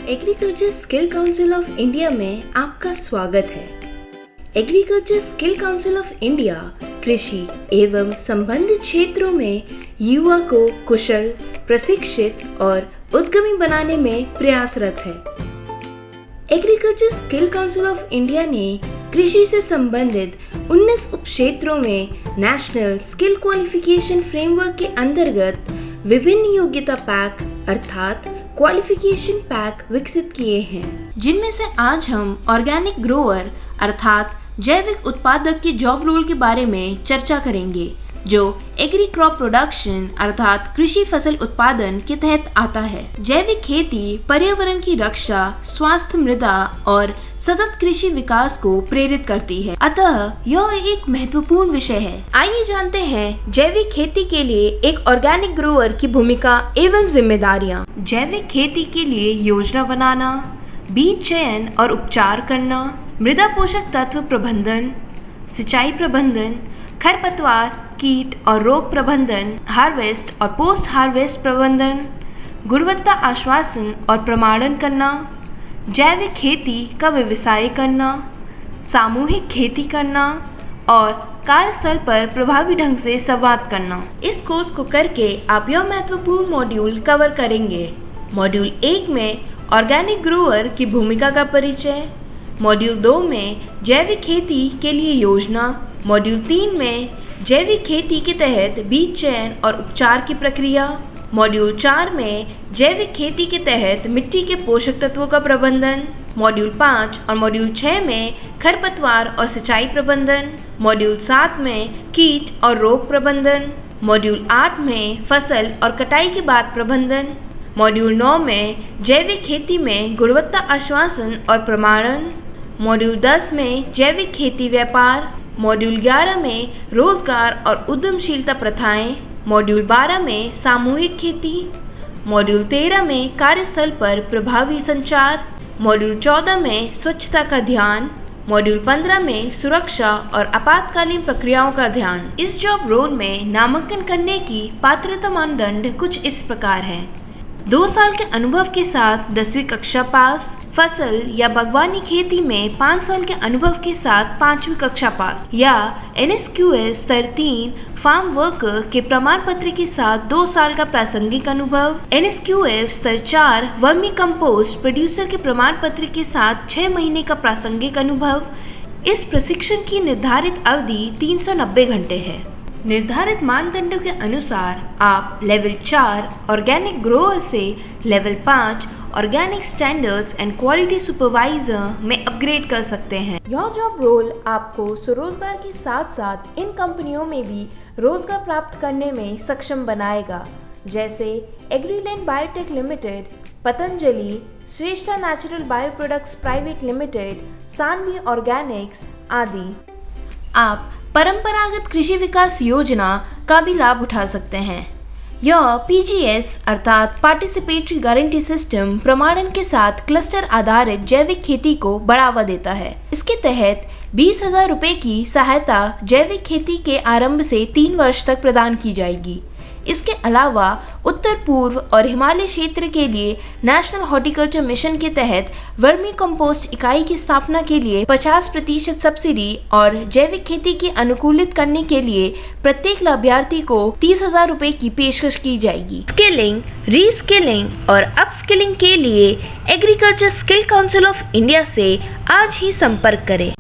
Agriculture skill council of India में आपका स्वागत है। Agriculture skill council of India कृषि एवं संबंधित क्षेत्रों में युवा को कुशल, प्रशिक्षित और उद्यमी बनाने में प्रयासरत है। Agriculture skill council of India ने कृषि से संबंधित 19 उपक्षेत्रों में नेशनल स्किल क्वालिफिकेशन फ्रेमवर्क के अंतर्गत विभिन्न योग्यता पैक अर्थात क्वालिफिकेशन पैक विकसित किए हैं, जिनमें से आज हम ऑर्गेनिक ग्रोअर अर्थात जैविक उत्पादक के जॉब रोल के बारे में चर्चा करेंगे, जो एग्री क्रॉप प्रोडक्शन अर्थात कृषि फसल उत्पादन के तहत आता है। जैविक खेती पर्यावरण की रक्षा, स्वास्थ्य, मृदा और सतत कृषि विकास को प्रेरित करती है, अतः यह एक महत्वपूर्ण विषय है। आइए जानते हैं जैविक खेती के लिए एक ऑर्गेनिक ग्रोअर की भूमिका एवं जिम्मेदारियाँ। जैविक खेती के लिए योजना बनाना, बीज चयन और उपचार करना, मृदा पोषक तत्व प्रबंधन, सिंचाई प्रबंधन, खरपतवार, कीट और रोग प्रबंधन, हार्वेस्ट और पोस्ट हार्वेस्ट प्रबंधन, गुणवत्ता आश्वासन और प्रमाणन करना, जैविक खेती का व्यवसाय करना, सामूहिक खेती करना और कार्यस्थल पर प्रभावी ढंग से संवाद करना। इस कोर्स को करके आप यह महत्वपूर्ण मॉड्यूल कवर करेंगे। मॉड्यूल 1 में ऑर्गेनिक ग्रोअर की भूमिका का परिचय, मॉड्यूल 2 में जैविक खेती के लिए योजना, मॉड्यूल 3 में जैविक खेती के तहत बीज चयन और उपचार की प्रक्रिया, मॉड्यूल 4 में जैविक खेती के तहत मिट्टी के पोषक तत्वों का प्रबंधन, मॉड्यूल 5 और मॉड्यूल 6 में खरपतवार और सिंचाई प्रबंधन, मॉड्यूल 7 में कीट और रोग प्रबंधन, मॉड्यूल 8 में फसल और कटाई के बाद प्रबंधन, मॉड्यूल 9 में जैविक खेती में गुणवत्ता आश्वासन और प्रमाणन, मॉड्यूल 10 में जैविक खेती व्यापार, मॉड्यूल 11 में रोजगार और उद्यमशीलता प्रथाएं, मॉड्यूल 12 में सामूहिक खेती, मॉड्यूल 13 में कार्यस्थल पर प्रभावी संचार, मॉड्यूल 14 में स्वच्छता का ध्यान, मॉड्यूल 15 में सुरक्षा और आपातकालीन प्रक्रियाओं का ध्यान। इस जॉब रोल में नामांकन करने की पात्रता मानदंड कुछ इस प्रकार हैं। 2 साल के अनुभव के साथ 10वीं कक्षा पास, फसल या बागवानी खेती में 5 साल के अनुभव के साथ 5वीं कक्षा पास या NSQF स्तर 3 फार्म वर्कर के प्रमाण पत्र के साथ 2 साल का प्रासंगिक अनुभव, NSQF स्तर 4 वर्मी कंपोस्ट प्रोड्यूसर के प्रमाण पत्र के साथ 6 महीने का प्रासंगिक अनुभव। इस प्रशिक्षण की निर्धारित अवधि 390 घंटे है। निर्धारित मानदंडों के अनुसार आप लेवल 4 ऑर्गेनिक ग्रोअर से level 5 organic standards and quality supervisor में अपग्रेड कर सकते हैं। यह जॉब रोल आपको स्वरोजगार के साथ साथ इन कंपनियों में भी रोजगार प्राप्त करने में सक्षम बनाएगा, जैसे Agriland biotech limited, Patanjali, Shreshtha natural bio products private limited, Sanvi organics आदि। आप परंपरागत कृषि विकास योजना का भी लाभ उठा सकते हैं। यह PGS अर्थात पार्टिसिपेटरी गारंटी सिस्टम प्रमाणन के साथ क्लस्टर आधारित जैविक खेती को बढ़ावा देता है। इसके तहत 20,000 रुपये की सहायता जैविक खेती के आरंभ से 3 वर्ष तक प्रदान की जाएगी। इसके अलावा उत्तर पूर्व और हिमालय क्षेत्र के लिए नेशनल हॉर्टिकल्चर मिशन के तहत वर्मी कंपोस्ट इकाई की स्थापना के लिए 50% सब्सिडी और जैविक खेती की अनुकूलित करने के लिए प्रत्येक लाभार्थी को 30,000 रुपये की पेशकश की जाएगी। स्किलिंग, रीस्किलिंग और अपस्किलिंग के लिए agriculture skill council of India से आज ही संपर्क करें।